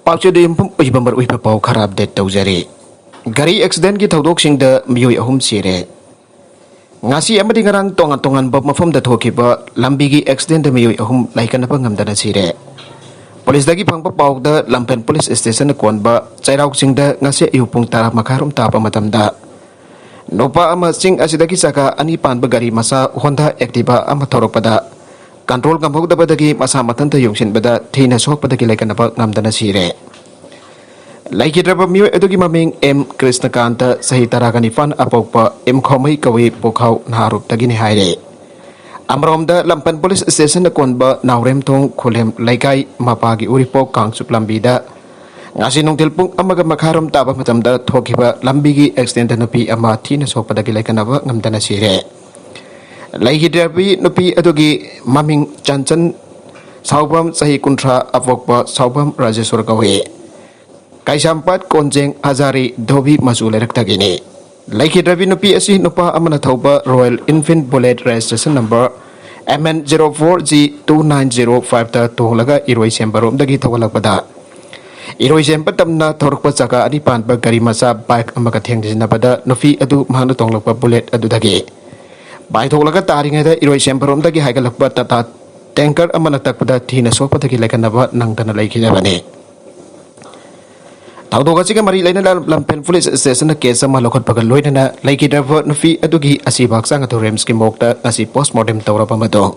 पाचोदे यमफम उइबमर उइब पाव खरा अपडेट तौजरे गरी एक्सीडेंट की थौदोकसिंगदा मियोय अहुम सिरे ngasi amadi ngarang tongan ba mafam da thokiba lambi gi accident da miyoy ahum laikan pa ngamdana sire police dagi phangpa paw da lampen police station kon ba chairau singda ngasi ayupung tara makharum ta pa matamda nopa ama sing asidagi saka ani pan ba gari masa Honda Activa ama thoropada control ngambog da badagi masa matanta yungsin bada thina sok padagi laikan pa ngamdana sire Laikidraba miyo edogi maming M Krishnakanta sahi taraganifan apokpa M Khomai kawi pokaw naharup tagini haire amromda lampan police station konba naurem tong khulem laikai mapagi uripok kangsup lambida ngasi nung tilpung amaga makharam taba matamda thokiba lambigi accident nupi ama thina sokpadagi laikanaba ngamdana sire Laikidrabi nupi edogi maming chanchan saubam sahi kuntra apokpa saubam rajeshwar kawi Kaisampat konjeng Hazari Dobi Masule Raktagini. Laiki Dravi Nupi Asi Nupa Amana Thauba Royal Infant Bullet Registration Number MN04G2905 ta Tolaga Iroi Sembarom Dagi Tawalakpada. Iroi Sempat Tamna Torpa Saka Adipan Bagari Masa Bike Amakathang Jinabada Nufi Adu Mahanu Tonglapa Bullet Adu Dagi. By Tolaga Taringa Iroi Sembarom Dagi Hagalakba Tata Tanker Amanatakpada Tina Sopataki Lakanava Nangtana Laiki Navani. Taudoga mari lain lampen police station case sama lokot pagal loy na laiki driver nufi adugi asibak sang atau rems ki mokta asi postmortem tawra pamato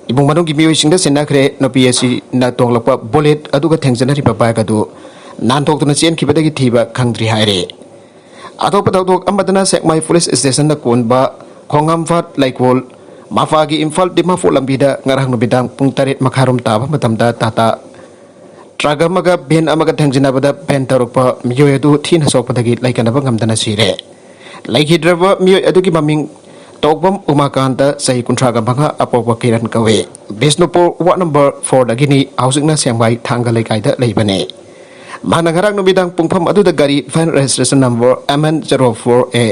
ibung manung ki miyo singda senakre nufi asi na tonglapa bullet aduga thengjana ri papa ka du nan tok tuna chen ki badagi thiba khangdri haire atop tawdok amadana sekmai police station na konba khongam fat laikwol mafagi imfal dima fo lambida ngarang nubidang pung tarit makharum taba matamda tata Tragamaga ben amaga thangjinabada ben tarukpa miyoy adu thina sokpadagi laikanaba ngamdana sire laiki driver miyoy adu ki maming tokbam umakanta sahi kuntraga banga apokwa kiran kawe Bisnupur ward number 4 dagini housingna sengbai thanga laikai da leibane manangarang nubidang pungpham adu da gari van registration number MN04A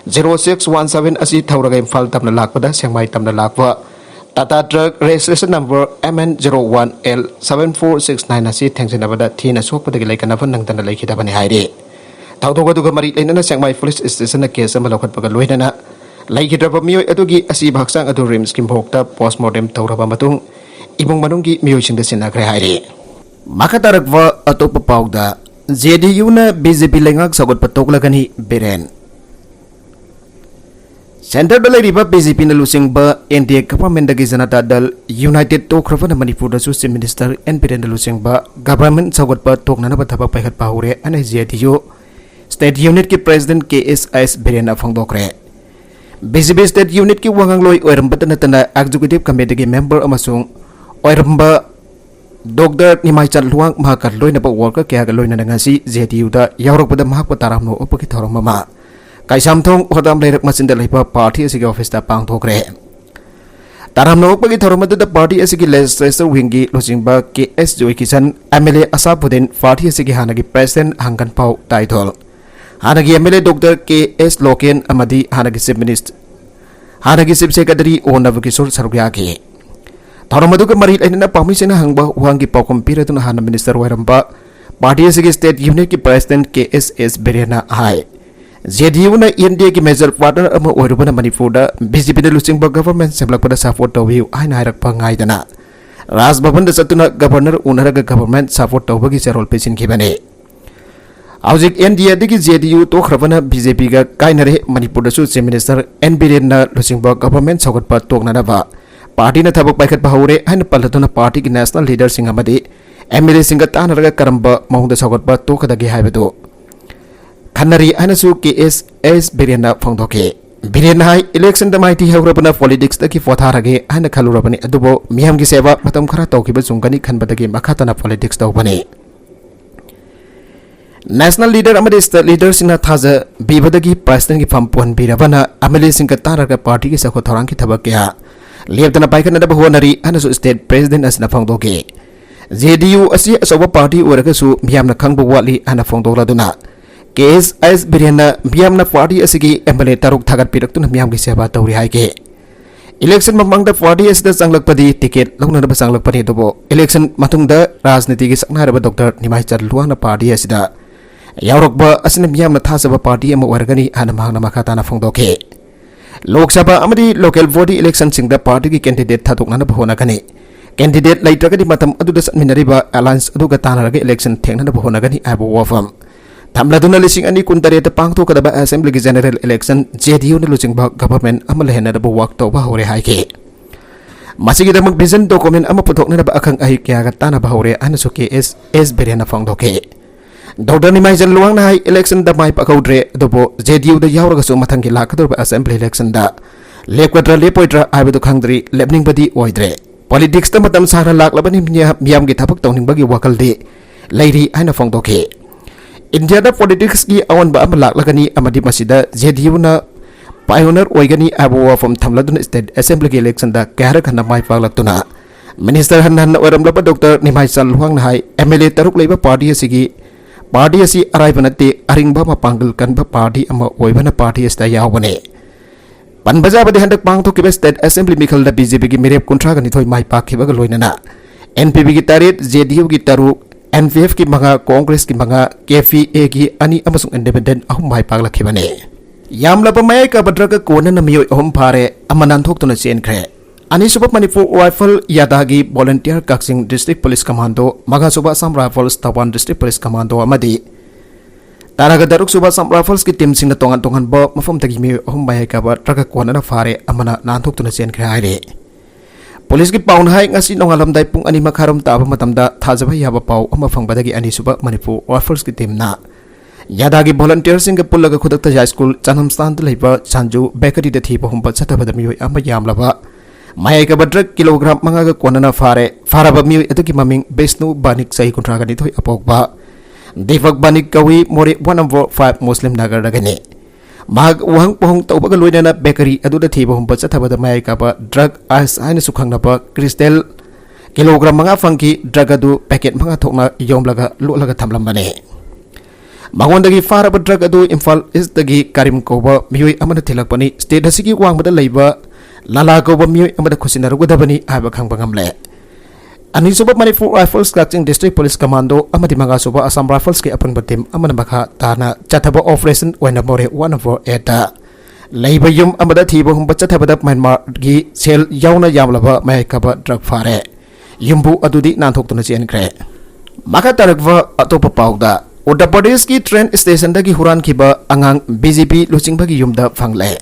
0617 asi thauraga imphal tamna lakpada sengbai tamna lakwa Tata Truck Registration Number MN01L7469 asi thengsinabada thina sokpadagi laikanava nangtana laikidabani haire thaudoga duga mari lainana sengmai police station case ama lokhatpaga loinana laikidraba miyoy adugi asi bhaksang adu rims kim bhokta postmortem tawraba matung ibung manunggi miyoy singda sinakre haire makatarakwa atop pauda JDU na BJP lengak sagot patoklagani beren Center dalai riba BJP na lusing ba NDA government dagi Janata Dal United Tokrava na Manipur da Chief Minister NP na lusing ba government sagot pa tokna na bathabak paihat pahure ana JDU State Unit ki President KSIS Berena Phangdokre BJP State Unit ki wangang loi oiramba tana executive committee ki member amasung oiramba Dr. Nimai Chan Luang mahakar loi na ba worker kaya ga loi na ngasi JDU da yaurok pada mahak pataram no upaki thorong mama Kaisamthong hodam leirak masinda leipa party asigi office ta pang thokre taram no pagi thoromadu da party asigi legislature wingi losingba KS Joy Kisan MLA Asapudin party asigi hanagi president Hangkan Pau title hanagi MLA Dr. KS Loken amadi hanagi chief minister hanagi chief secretary Onavukisur Sarugyaki thoromadu ka mari lainana permission hangba wangi paukom piratuna hana minister wairamba party asigi state unit ki president KSS Berena hai JDU na India ki major partner ama oirubana Manipur da BJP na lusing ba government semlak pada support tawiu aina hairak pangai dana Raj Bhavan da satuna governor unaraga government support tawbagi serol pesin khibane Aujik India digi JDU to khrabana BJP ga kainare Manipur da su chief minister N Biren na lusing ba government sagot pa tokna na ba party na thabak paikat bahore aina palatuna party ki national leader singamadi MLA singa tanaraga karamba mahunda sagot pa tokadagi haibadu Khanari anasu KSS Berena Phangdoke Berena hai election da maiti haurabana politics da ki photarage ana khalurabani adubo miyam gi seva matam khara tawkiba chungkani khanbadagi makhatana politics tawbani National leader amade state leader singna thaja bibadagi president ki pampon birabana amale singka taraga party ki sakho thorang ki thabakya lebdana paikana da bahonari anasu state president asna Phangdoke JDU asi asoba party oraga su miyamna khangbu wali ana Phangdokladuna KSIS Berena Biamna party asigi MLA taruk thagat pirak tuna miyam gi seba tawri haike Election mamangda party asida sanglakpadi ticket launanaba sanglakpani dobo election matungda rajnitigi saknaraba Dr. Nimai Challuangna party asida yaurokba asina miyamna thasaba party ama wargani hana mahangna makhatana phongdoke Lok Sabha amadi local body election singda party ki candidate thadoknana bahona kani candidate laitragadi matam aduda satminariba alliance aduga tanaraga election thengnana bahona kani abo wafam Tamladuna lising ani kuntareta pangto kadaba assembly general election JDU na lusing ba government amalahena na buwak to ba hore haike masigi damag vision document ama putok na ba akang ahi kya gata na ba hore ana so KS berena fang doke Dr. Nimai Challuang na hai election da mai pakaudre dobo JDU da yawra so mathangi lakador ba assembly election da lekwatra lepoitra aibu khangdri lebning badi oidre politics ta matam sara laklabani miyam gi thapak tawning bagi wakal de lairi aina fang doke India da politics ki awan ba amalak lagani amadi masida JDU na pioneer oigani abo from Tamladun State Assembly election da kahara khana mai paglak Minister Hanhan oram laba Dr. Nimai Challuang na hai MLA taruk leiba party asi araibanate aringba mapanggal kan ba party ama oibana party sta yawbane Panbaja ba de handak pangto kibe State Assembly mikal da BJP ki mirep kontra gani thoi mai pakhiba ga loinana NPP ki tarit JDU ki taruk NVF ki mga Congress ki mga KFA ki ani amasung independent ahum mai paglakibane yamla pa may ka badraga kona na miyoy ahum pare amananthok to na sien kre ani suba Manipur Rifle Yadagi Volunteer Kaksing District Police Commando mga suba Assam Rifles Tawan District Police Commando amadi taraga daruk suba Assam Rifles ki team sing na tongan ba mafam tagi miyoy ahum may ka badraga kona na pare amana nanthok to na sien kre aire Polis ki paun hai ngasi nongalam dai pung ani makharam taba matamda thajaba yaba pau ama fangbadagi ani suba Manipur Rifles ki team na Yadagi volunteer sing ke pullaga khudakta high school chanam stan leiba Sanju bakery de thiba humpa chatabada mioi ama yamlaba mai ka badrak kilogram manga ga konana faraba mioi atuki maming Besnu Banik sahi kontraga ni thoi apokba Devak Banik kawi mori 1/5 Muslim nagar dagane mag wang pohong taubaga loina na bakery aduda thiba humpa chatabada mai ka ba drug ice aina sukhangna ba crystal kilogram manga fangki drug adu packet manga thokna yomlaga lolaga thamlambane Mangondagi faraba drug adu Imphal East dagi Karim koba mioi amana thilakpani state asigi wangbada leiba lala koba mioi amada khusinarugadabani aiba khangba ngamle ani suba Manipur Rifles Kaksing District Police Commando amadi manga suba Assam Rifles ki apung batim amana makha tana chataba operation oina more 1/8 leiba yum amada thiba humba chataba Myanmar gi sel yauna yamlaba mai kaba drug fare yumbu adudi nanthok tuna chen kre maka tarakwa atopa pauda Uttar Pradesh ki train station dagi huran kiba angang BJP lusing bagi yumda fangle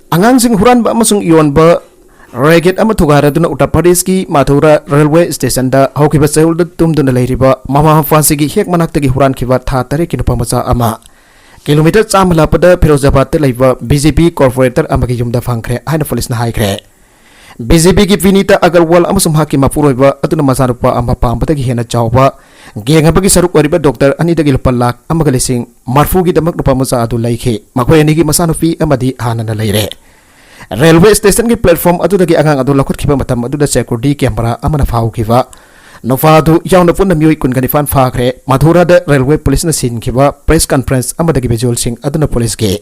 angang sing huran ba amasung iyon ba racket ama thugara duna Uttar Pradesh ki Mathura railway station da haukiba sehul da tumduna leiriba mama fansi gi hek manak tagi huran kiba tha tare ki nupamacha ama kilometer chamla pada Firozabad te leiba BJP corporator amagi yumda fangkre haina police na haikre BJP ki Vinita Agarwal amasum haki mapuroiba atuna masarupa ama pambata gi hena chawba genga bagi saruk wariba Dr. Anidagi lupalak amaga lising marfu gi damak lupa masa adu laike makoy ani gi masanufi amadi hanana leire railway station ki platform adu dagi angang adu lakut khiba matam adu da security camera amana fau khiba nofa adu yauna punna mioi kun gani fan fakre Mathura da railway police na sin khiba press conference amadagi visual sing aduna police ke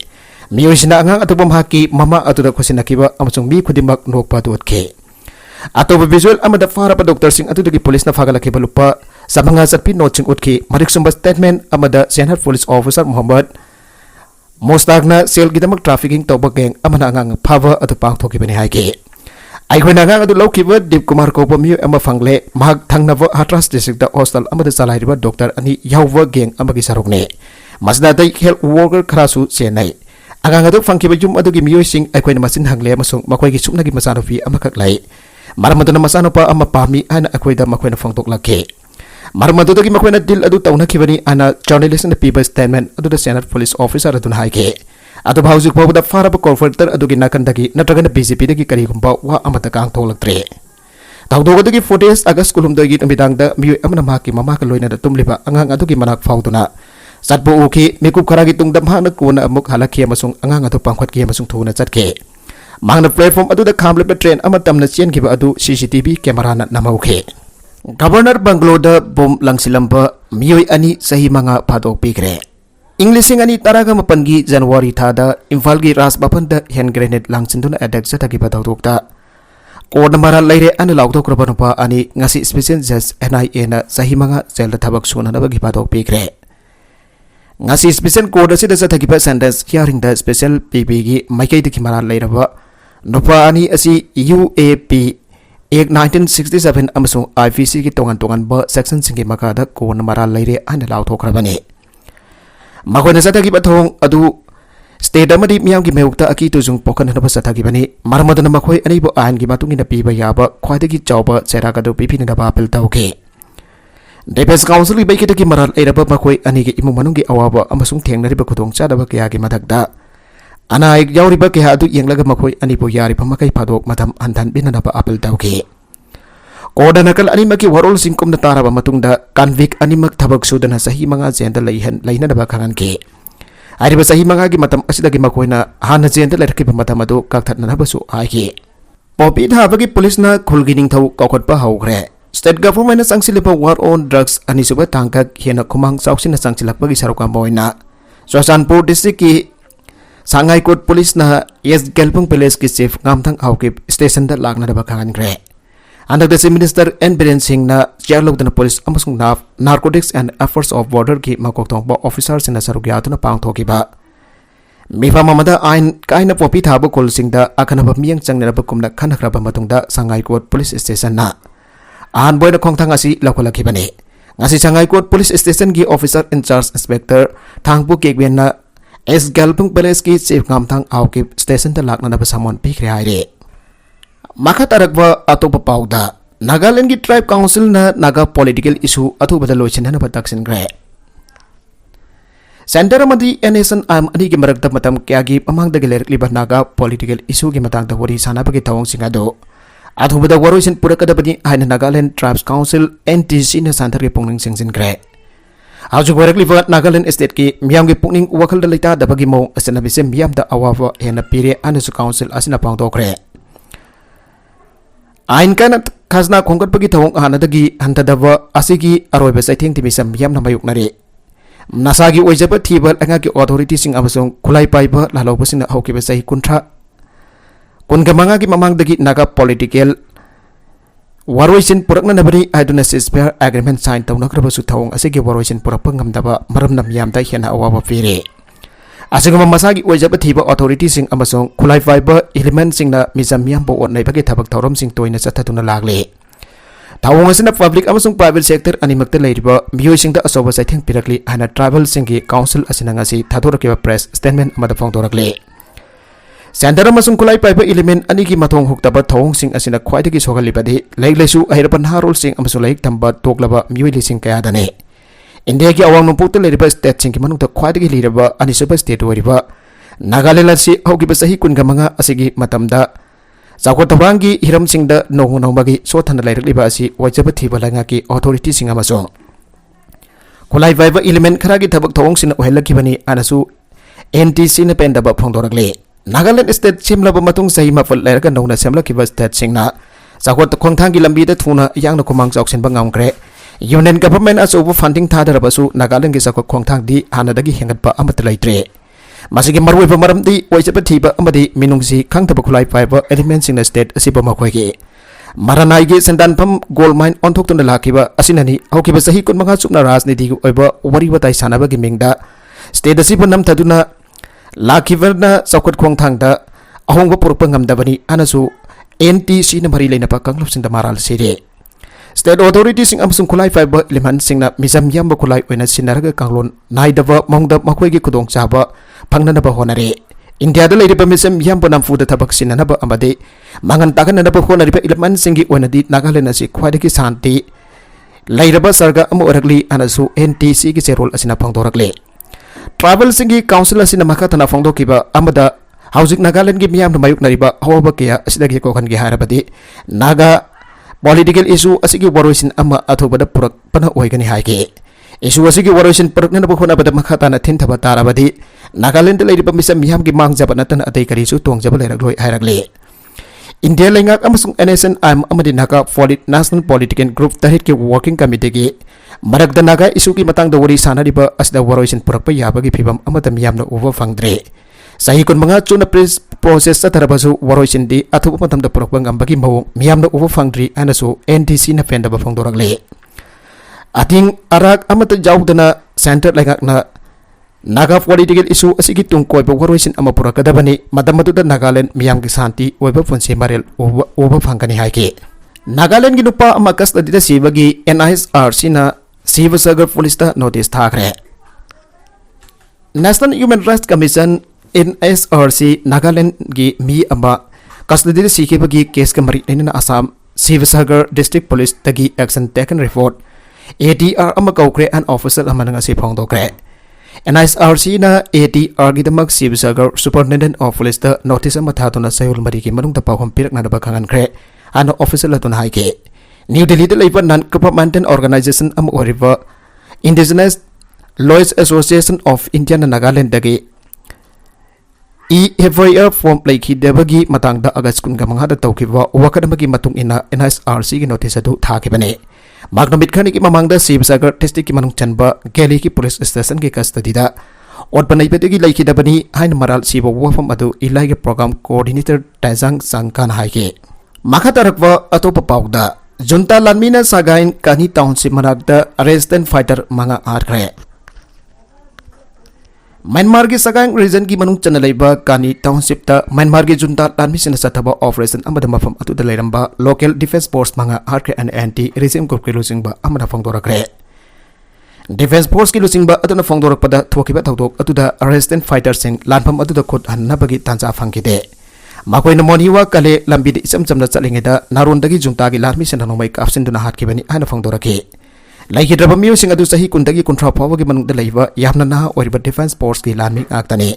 mioi sina angang adu bom haki mama adu da khosina khiba amasung mi khudimak nokpa du ke atoba visual amada farapa Dr. Singh adu dagi police na fagala khiba lupa Sabanga satpi noting utki marik sumba statement amada Senior Police Officer Muhammad Mostagna sel gidamak trafficking toba geng amana ngang phava atu pang thoki bani haike aighoina ngang adu laukiba Deep Kumar ko pamiu ama fangle mag thangnava Hatras district da hostel amada salairiba Dr. ani yawwa geng amagi sarukne masda dai health worker kharasu chenai angang adu fangkiba jum adu gi miyo sing aighoina masin hangle amasung makoi gi sumna gi masanofi amakak lai maramaduna masanopa ama pami ana aighoida makoina fangtok lakhe Marmadu dagi makoina dil adu tauna kibani ana journalist na people statement adu da Senior Police Officer adu haike adu bhaujuk bawda faraba corporator adu gi nakan dagi natraga na BJP dagi kari gumba wa amata kang tholaktre tawdo dagi 40 August kulum dagi nambidang da miyo amana maki mama ka loina da tumliba angang adu gi manak fauduna satbo uki mekup karagi tungdam ha na kuna amuk halaki amasung angang adu pangkhat ki amasung thuna chatke mangna platform adu da khamle train amatam na chen giba adu CCTV camera na namauke Governor Banglo da bom langsilamba mioi ani sahi manga padok pikre Inglising ani taraga mapangi January thada Imphal gi ras bapanda hand grenade langchinduna attack satagi badawdokta Court namara laire ani laudokraba nupa ani ngasi special judge NIA na sahi manga jail da thabak suna nabagi badok pikre ngasi special court asida satagi ba sentence hearing da special PB gi maikai diki mara lairaba nupa ani asi UAP Ek 1967 amasung IPC ki tongan ba section singi makada court namara laire ani laudokrabani Makoy na satagi batong adu state amadi miyam gi meyukta aki tujung pokan na satagi bani marmado na makoy ani bo an gi matungin na piba yaba khwaidagi chawba cheraga do pipi na ba apel tawke Defense Council gi baiki gi maral eraba makoy ani gi imu manung gi awaba amasung thengna riba khudong chada ba kya gi madakda ana ik yawri ba kya adu yenglaga makoy ani bo yari pamakai phadok matam andan bin na ba apel tawke Koda nakal animaki warol singkum na taraba matungda convict animak thabak sudana sahi manga jenda laina da bakangan ke ari ba sahi manga gi matam asida gi makoina hana jenda lerki ba matam adu kakthat na basu ai popi thabagi police na khulgining thau kokot pa haugre state government na sangsilpa war on drugs ani suba tangka hena khumang chausin na sangsilak bagi saruka boina Sosanpur district ki Sangai Court police na yes gelpung palace ki chief ngamthang hauki station da lagna da bakangan gre Under the Minister N. Biren Singh na Chairlog the Police amasung Narcotics and Efforts of Border ki makoktong ba officers na sarugyato na pangthoki ba. Mifa mamada ain kaina popi thabo kol sing da akanaba miyang changnera ba kumna khanakraba matungda Sangai Court Police Station na. Ahan boy na khongthang asi lakolaki bani. Ngasi Sangai Court Police Station ki officer in charge inspector thangpu kekben na S. Galpung Palace ki chief ngamthang auki station da lakna na ba samon pikre aire. Maka tarakba atop pauda Nagaland ki tribe council na naga political issue atu badaloisin na bataksin gre Center amadi NSN am ani ki maragta matam kyagi pamang dagiler liba naga political issue ki matang da wari sana bagi tawong singado atu bada waroisin purakada badi haina Nagaland tribes council NTC na center ki pungning singsin gre Aju warak liba Nagaland state ki miyam ki pungning wakal dalita da bagi mo asana bise miyam da awawa hena pire anasu council asina pangto gre Ain kana khazna khongkat pagi thawong hanadagi hantadaba asigi aroiba saitheng timisam yam na mayuknari nasagi oijaba thibal anga ki authority sing amasong khulai paiba laloba sing haukiba sahi kuntra kungamanga ki mamangdagi naga political waroisin purakna nabari aiduna ceasefire agreement sign tawnakraba su thawong asigi waroisin purakpa ngamdaba maram nam yamda hena awawa pire Asingama masagi oijaba thiba authority sing amasong khulai fiber element sing na mizam yam bo onai bagi thabak thorom sing toina chathatuna lagle Tawong asina public amasong private sector animakta leiriba miyoi sing da asoba saitheng pirakli hana tribal sing ki council asina ngasi thathorakiba press statement amada phongdorakle Center amasong khulai fiber element ani ki mathong huktaba thawong sing asina khwaidagi sogalibadi leiglesu ahirapan harol sing amasong laik tamba toklaba miyoi lising kaya dane India ki awang numpukta leriba state sing ki manungta khwaidagi liraba anisuba state wariba Nagaland si hauki basahi kun gamanga asigi matamda Sakot tabangi hiram sing da nong bagi so thanda lairliba asi wajaba thiba langa ki authority sing amaso Khulai vibe element kharagi thabak thawong sin ohelaki bani anasu NTC na pendaba phongdorakle Nagaland state simlaba matung sahi mafal lairga nongna semlaki ba state sing na Sakot khongthangi lambi da thuna yangna kumang chauksin ba ngamkre Union government as over funding thadarabasu Nagaland ki sakot khongthang di hanadagi hengat pa amat laitre Masigi marwai pa maram di oijaba thiba amadi minungsi khangtaba khulai fiber elements in the state asiba makhoi maranai gi sendan pam gold mine onthok tun lakiba asinani aukiba sahi kun manga chukna rajniti gi oiba wari watai sanaba gi mingda state asiba nam thaduna lakiba na sakot khongthang da ahongba purpa ngamdabani anasu NTC na mari leina pa kanglop sinda maral sire State authorities sing amasung khulai fiber element sing na mizam yamba khulai oina sinaraga kanglon naidaba mongda makhoi gi khudong chaba phangna ba honare India da leiriba mizam yamba namfu da thabak sinana ba amade mangan tagan na ba honari ba element sing gi oina di Nagaland asi khwaidagi santi leiraba sarga amu orakli anasu NTC gi serol asina phangdorakle travel sing gi council asina makatana phangdokiba amada hauzik Nagaland gi miyam na mayuk nariba hawa kya asidagi ko khan gi harabadi naga Political issue asigi waroisin ama athobada purak pana oigani haike issue asigi waroisin purakna na bukhona bada makhata na thin thaba tarabadi Nagaland leiriba misam miyam gi mangjaba natan atei kari su tongjaba leiragloi hairakle India lengak amasung NSN amadi naga National Political Group tahit ki working committee gi Marakda naga isu ki matang da wari sana riba asda waroisin purak pa yabagi phibam amata miyamna uba fangdre. Sahi kun mga chuna process sa tarabasu waroisin di athup matam da purak bang ambagi mawong miyamna uba fangdri anasu NDC na fenda ba fangdorak le. Ating arak amata jawdana center lengak na naga political issue asigi tungkoy ba waroisin ama purak kadabani madam matuda Nagaland miyam ki santi oiba fonse marel uba fangkani haike. Nagaland ginupa amakas da dita sibagi NISRC na Sivasagar Police ta notice thakre. National Human Rights Commission NSRC Nagaland gi mi ama custody sikhe bagi case ka mari na Assam Sivasagar District Police tagi action taken report ADR ama kaukre an official ama nga si phongdokre. NSRC na ADR gi damak Sivasagar Superintendent of Police ta notice ama thatuna sayul mari ki manung ta pahom pirak na da bakhangan kre an official atun haike. New Delhi da laiba non-governmental organization am oriba Indigenous Lawyers Association of India na Nagaland dagi FIR form laiki debagi matang da August kun ga mga da tawkiba wakadamagi matung ina NSRC gi notice adu thakibane magnamit khani ki mamang da Sivasagar district ki manung chanba Geli ki police station ki custody da or banai petegi laiki dabani hain maral sibo wafam adu ilai ge program coordinator Tajang Sangkan haike makatarakwa atopa pawda Junta Lanmina Sagain Kani Township Managda arrest and fighter mga arkre. Myanmar ki Sagain region ki manung chanalaiba Kani Township ta Myanmar ki Junta Lanmi sinasataba operation amada mafam atu dalairamba local defense force mga arkre and anti regime group ki lusing ba amada fangdorakre. Defense force ki lusing ba atu na fangdorak pada thukiba thawdok atu da arrest and fighter sing lanpam atu da khot hanna bagi tanza fangkide. Makoi na moniwa kale lambi di isam chamna chalingeda narun dagi junta gi larmi sen hanong mai kapsin duna hat kibani ana fangdorake lai hidraba miu sing adu sahi kundagi kuntra phawa gi manung da laiwa yamna na oriba defense force gi larmi aktani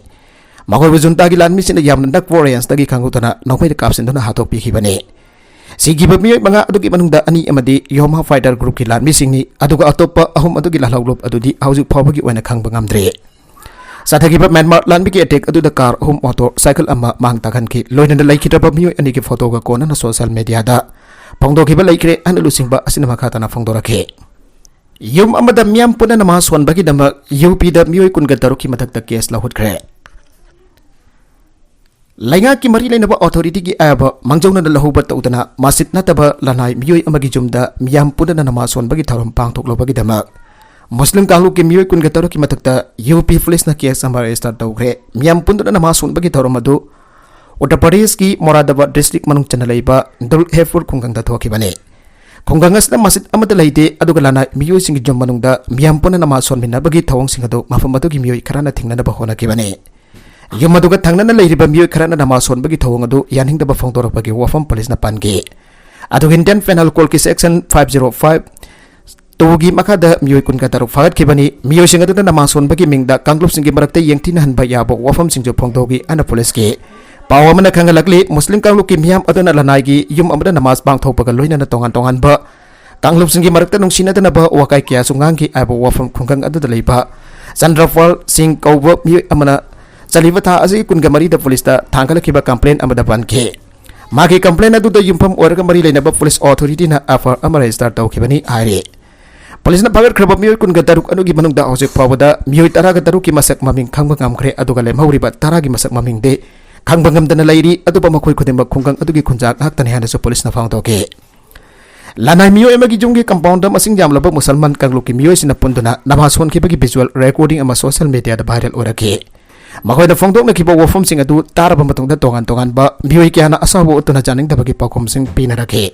makoi bu junta gi larmi sen yamna dak warriors dagi khangutana nokmai kapsin duna hatok pi kibani sigi ba miu manga adu gi manung da ani amadi yoma fighter group gi larmi sing ni adu ga atopa ahum adu gi lahlaw group adu di hauju phawa gi oina khang bangamdre Sathagiba Myanmar Lanbi ki attack adu da car home motor cycle amma mang takhan ki loina da lai kitaba miyo ani ki photo ga kona na social media da phongdo kiba lai kre an lusing ba asina makata na phongdo rakhe yum amada miam puna na ma swan bagi dama UP da miyo kun ga taruki matak ta case la hut kre lainga ki mari laina ba authority ki aba mangjona da lahu ba ta utana masit na taba lanai miyo amagi jumda miam puna na ma swan bagi tharum pang thok lo bagi dama Muslim kahlu ki miyo kun gataro ki matakta UP police na case amar start tawgre miam pundu na masun bagi tharum adu Uttar Pradesh ki Moradabad district manung chanalaiba Dul Hefur khunggang da thoki bane khunggangas na masit amata laite adu galana miyo sing jom manung da miam pun na masun minna bagi thawang sing adu mafam adu ki miyo kharana thingna na ba hona ki bane yum adu ga thangna na leiriba miyo kharana na masun bagi thawang adu yaning da ba phongdor bagi wafam police na pange adu Indian Penal Code ki section 505 Togi makada miyo kun kataruk fagat kibani miyo sing adu na masun bagi mingda kanglup sing marakte yang tinahan ba yabo wafam sing jo phongdogi ana police ke pawa mana kangalakli muslim kanglup ki miyam adu na lanai gi yum amada namas bang thopaga loina na tongan ba kanglup sing marakte nung sina na ba wakai kya sungang ki abo wafam khunggang adu da leiba Sandrafal sing kauwa miyo amana saliva tha azi kun ga mari da police ta thangala kiba complaint amada ban ke magi complaint adu da yumpam orga mari leina ba police authority na afar amara start taw kibani aire Police na pagar kraba miyo kun gadaruk anu gi manung da hojek pawada miyo tara gadaruk ki masak maming khang bangam khre adu ga lem hauri ba tara gi masak maming de khang bangam dana lairi adu ba makhoi khudem ba khunggang adu gi khunjak hak tani hana so police na phang to ke lanai miyo emagi junggi compound da masing jam laba musalman kanglu ki miyo sina punduna namason ki bagi visual recording ama social media da viral orake makhoi da phongdok na ki ba wofom sing adu tara ba matung da tongan ba miyo ki ana asawo utuna janing da bagi pakom sing pina rake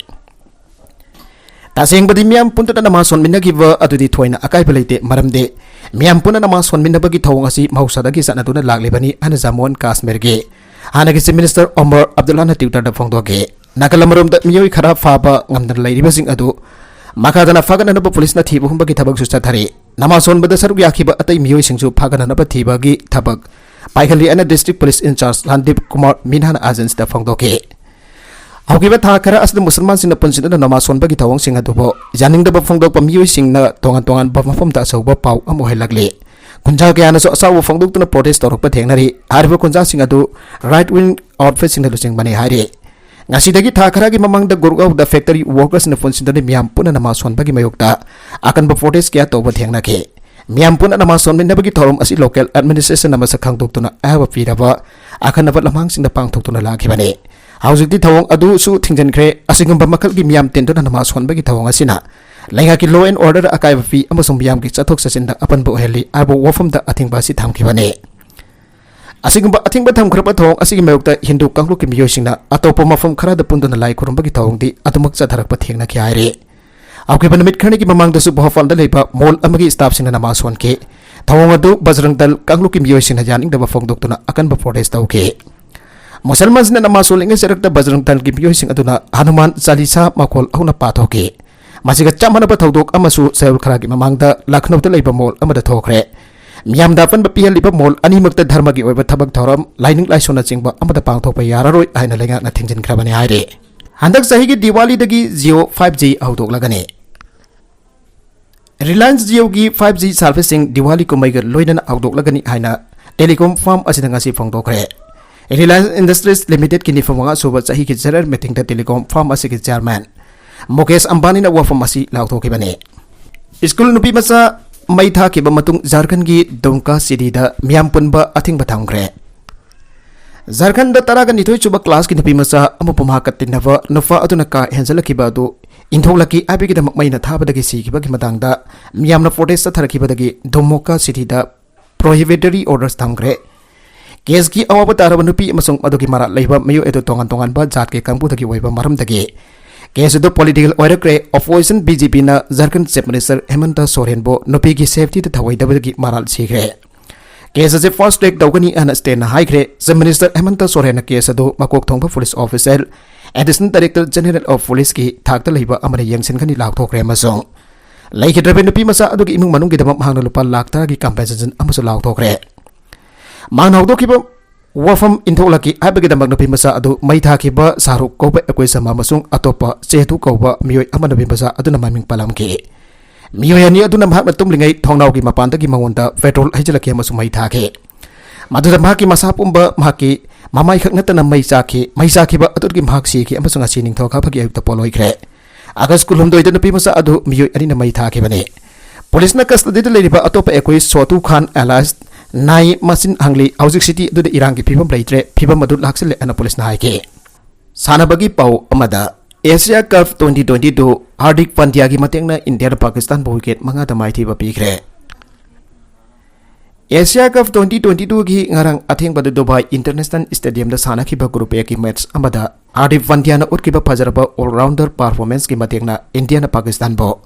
Tasing badi miam pun na mason minna giva adu di thoina akai belaite maramde miam pun na mason minna bagi thawang asi mausa dagi sana tuna lagle bani ana jamon Kashmir ge ana gi minister Omar Abdullah na tutor da phongdo ge nakalamarom da miyoi khara faba ngamdan lairi basing adu makadana fagana na police na thibu bagi thabak su chathari namason bada saruk yakhiba atai miyoi singsu fagana na thiba gi thabak paikali ana district police in charge Landip Kumar Minhan agents da phongdo ge Aukiba tha khara asda musalman sing na punsin na namason bagi thawang sing adubo janing da ba phongdok pamiyo sing na tongan ba mafam ta sauba pau amo helagle kunja kya na so asaw phongdok tuna protest torok pa thengnari harba kunja sing adu right wing outfit sing na lusing bani hari Ngasidagi tha khara gi mamang da Gurgaon da factory workers na funsin da miyam puna na mason bagi mayokta akan ba protest kya to ba thengna ke miyam puna na mason min bagi thorom asi local administration na masakhang tok tuna aba piraba akan na lamang sin da pang tok tuna la khibani haujikti thawong adu su thingjan khre asingum ba makal gi miyam ten to na mason bagi thawong asina lainga ki law and order akai ba fi amasung miyam gi chathok sasin da apan bo heli abo wafam da athing ba si tham khibani Asigumba ating batam khurapa thong asigi mayokta Hindu kanglu ki miyosingna atopa mafam khara da punduna lai khurum bagi thong di atumak chadharak pa thengna ki aire auke banamit khani ki mamang da su bhafal da leipa mol amagi staff singna namaswan ke thong adu bajrang dal kanglu ki miyosingna janing da bafong doktuna akan ba protest tauke musalman sina namasol inge serak da bajrang dal ki miyosing aduna Hanuman Chalisa makol auna pathoke masiga chamana ba thodok amasu sayul khara ki mamang da Lucknow da leipa mol amada thokre Miyam dapan bapihal lipa mol ani makta dharma gi oiba thabak thoram lining laisona chingba amada pangthokpa yararoi aina lenga na thingjin khrabani haire handak sahi gi Diwali dagi Jio 5G outdok lagani Reliance Jio gi 5G servicing Diwali ko maiga loidan outdok lagani haina telecom firm asina ngasi phongdokre Reliance Industries Limited ki nifamanga soba sahi ki general meeting da telecom firm asigi chairman Mukesh Ambani na wafam asi lautokibani School nupi masa Mai tha ki ba matung Jharkhand gi Dumka city da miyam punba athing bathang gre Jharkhand da taraga nithoi chuba class ki nupi masa amupuma katinava nufa aduna ka henzala ki ba do intholaki abi ki damak maina thaba dagi si ki ba ki matang da miyam na protest tharaki ba dagi Dumka city da prohibitory orders thamgre case ki awaba taraba nupi amasung adugi mara leiba mayo edo tongan ba jat ke kangpu dagi oiba maram dagi Case the political order opposition BJP na Jharkhand Chief Minister Hemanta Soren bo nupi ki safety ta thawai dabagi maral sikre case as first take dawgani an stand na high kre Chief Minister Hemanta Soren na case do makok thongba police officer Additional Director General of Police ki thakta leiba amari yangsin khani lak thokre masong lai khidrabe nupi masa adugi imung manung gi damam hangna lupa lakh ta gi compensation amasu lak thokre mang hawdo ki Wafam intolaki abagi damak nabi masa adu mai thakiba saruk koba ekoi sama masung atopa chetu koba mioi amana nabi masa adu namaming palam ke mioi ani adu namhak matum lingai thongnau gi mapanta gi mangonda petrol haijalaki amasung mai thake madura mahaki masa pumba mahaki mamai khakna tan mai saki ba adu gi mahak si ki amasung asining thoka phagi ayukta poloi kre agas kulum doida nabi masa adu mioi ani na mai thake bane police na custody de leiba atopa ekoi Sotu Khan alias Nai masin hangli Auzik City du de Irang ki phibam leitre phibam adu laksile ana police na haike sanabagi pau amada Asia Cup 2022 Hardik Pandya gi matengna India Pakistan bo wicket manga da mai thiba pikre Asia Cup 2022 gi ngarang atheng badu Dubai International Stadium da sana ki ba group A ki match amada Hardik Pandya na utki ba fajaraba all rounder performance ki matengna India na Pakistan bo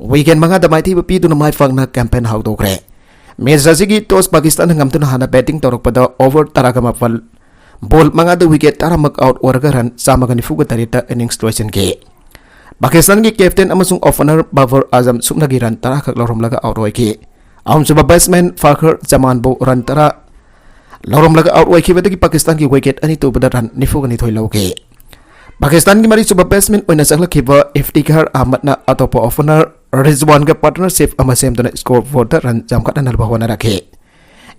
weekend manga da mai thiba pi du na mai fangna campaign how do kre Match rasigi toss Pakistan ngamtuna hana batting torok pada over taragama fal ball manga the wicket taramak out warga run samagani fuga tarita innings situation ke Pakistan ki captain amasung opener Babar Azam sumnagi run tarakak lorom laga out roi ke aum suba batsman Fakhar Zaman bo run tara lorom laga out roi ke badagi Pakistan ki wicket ani to bada run nifugani thoi lau ke Pakistan ki mari suba batsman oina sakla khiba Iftikhar Ahmad na atopa opener Rizwan ga partnership amasem dona score voter ran jamkat na nalbawana rakhe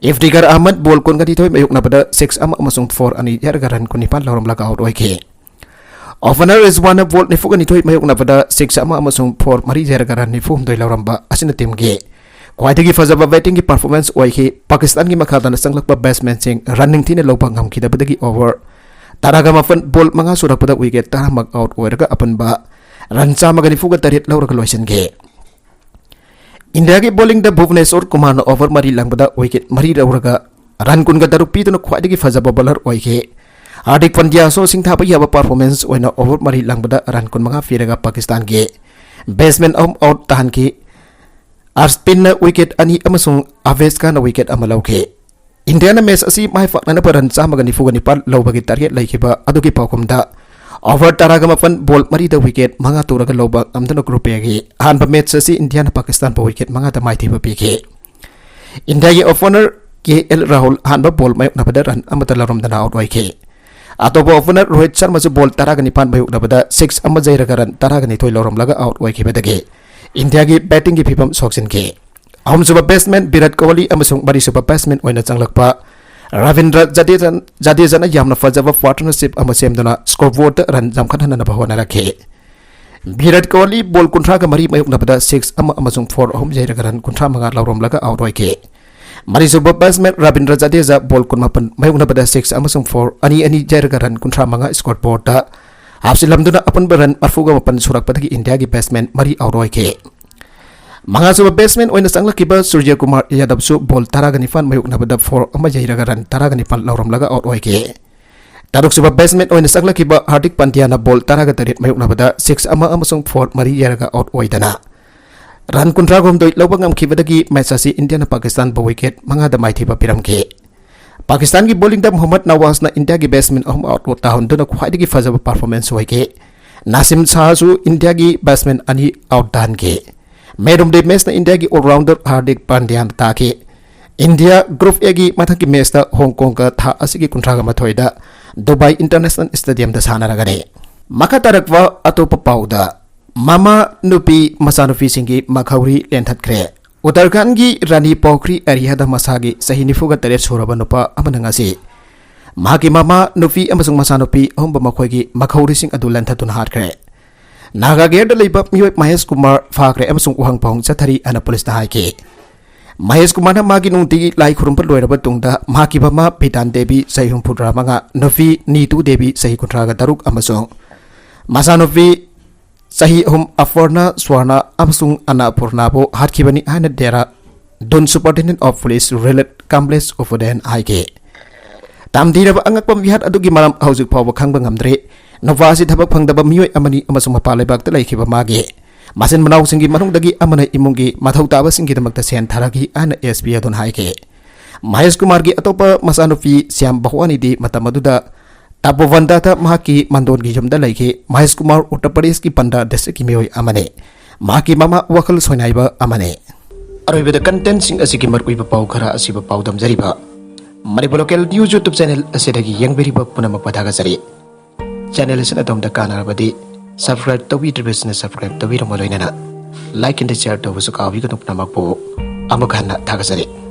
Iftikhar Ahmad bol kon gati toy mayuk na pada 6 amasung 4 ani yargaran kunipan lorom laga out oike opener Rizwan bol nifu gani toy mayuk na pada 6 amasung 4 mari yargaran nifu doy lorom ba asina tim ge kwaitagi fazaba batting ki performance oike Pakistan ki makhada na sanglak ba batsman sing running thine lobang ngam khida badagi over taraga mafan bol manga surak pada wicket taramak out oirga apan ba Ranca magani fuga tarit laura loisan ge India ki bowling da Bhubaneswar Kumar na over mari lang bada wicket mari rauraga run kun ga darupi to na khwaidagi fazaba bowler oike Hardik Pandya so sing thapa yaba performance oina over mari lang bada run kun manga firaga Pakistan ge batsman out tahan ki Arspin na wicket ani amasung Aveska na wicket amalau ke India na match asi mai fakna na paran sa magani fuga ni par law bagi target laikiba adugi paukumda over taragama fan ball mari da wicket manga turaga loba amdano group agi han ba match si India na Pakistan ba wicket manga da mai thiba pike India ge opener KL Rahul han ba ball mai na bada run amata larom da out waike ato ba opener Rohit Sharma su ball taraga ni pan mai na bada 6 amma jai ragaran taraga ni toy lorom laga out waike bedage India ge batting ge phibam soksin ke ahum suba batsman Virat Kohli amasung mari suba batsman oina changlakpa Ravindra Jadeja yamna fajaba partnership ama semduna scoreboard ran jamkhanana bhawana Virat Kohli bol kuntra ka mari mayuk nabada 6 amasung 4 home jairaga ran kuntra manga laurom laga out ke mari suba batsman Ravindra Jadeja bol kun mapan mayuk nabada 6 amasung 4 ani jairaga ran kuntra manga scoreboard da hapsilamduna apan baran marfuga mapan surak patagi India gi batsman mari out ke Manga suba batsman oina sangla kiba Surya Kumar Yadav su bol taragani fan mayuk nabada 4 ama jairaga ran taragani fan laurom laga out ke Taruk suba batsman oina sangla kiba Hardik Pandya na bol taraga tarit mayuk nabada 6 amasung 4 mari yaraga out oidana ran kuntra gom doi lobang am kibadagi match asi India na Pakistan ba wicket manga da mai thiba piram ke Pakistan gi bowling da Muhammad Nawaz na India gi batsman ahum out tahun duna khwaidagi fajaba performance hoi ke Nasim Shah su India gi batsman ani out dan ke Medum de match na India gi all rounder Hardik Pandya ta ke India Group A gi mathaki match da Hong Kong ka tha asigi kuntra ga mathoida Dubai International Stadium da sana ragane makatarakwa atopa pauda mama nupi masanufi singi makhauri lenthatkre Uttarakhand gi Rani Pokri area da masagi sahinifu ga tare suraba nupa amanangasi maki mama nufi amasung masanupi homba makhoi gi makhauri sing adu lenthatun hatkre Naga Ger da leiba mioi Mahesh Kumar fakre amasung uhang pahong chathari ana police da haike Mahesh Kumar na magi nungti lai khurumpa loiraba tungda maki bama Pitan Devi sahi humpudra manga Novi Nitu Devi sahi kuntraga daruk amasung masa Novi sahi hum Aforna Swarna amasung ana Purnabo hatkibani hana dera Don Superintendent of Police Relat Kambles Ofoden Haike Tamdiraba angak pambihat adugi malam hausik pawa khang bangamdre Novasi thabak phangdaba mioi amani amasung mapalebak ta laikhiba magi Masin menau singgi manung dagi amana imungi mathau taba singgi damakta sen tharagi ana SP adon haike Mahesh Kumar gi atopa masanufi siam bahwani di matamaduda tabovanda ta mahaki mandon gi jomda laike Mahesh Kumar Uttar Pradesh ki panda district ki meoi amane mahaki mama wakal soinaiba amane aroibeda content sing asiki markuiba pau khara asiba pau damjariba Manipur local news YouTube channel asidagi yangberiba punama padaga sari channel sina domda kanarabadi subscribe to be business subscribe to be like and share to was a copy of Namapo Amakana Tagasari.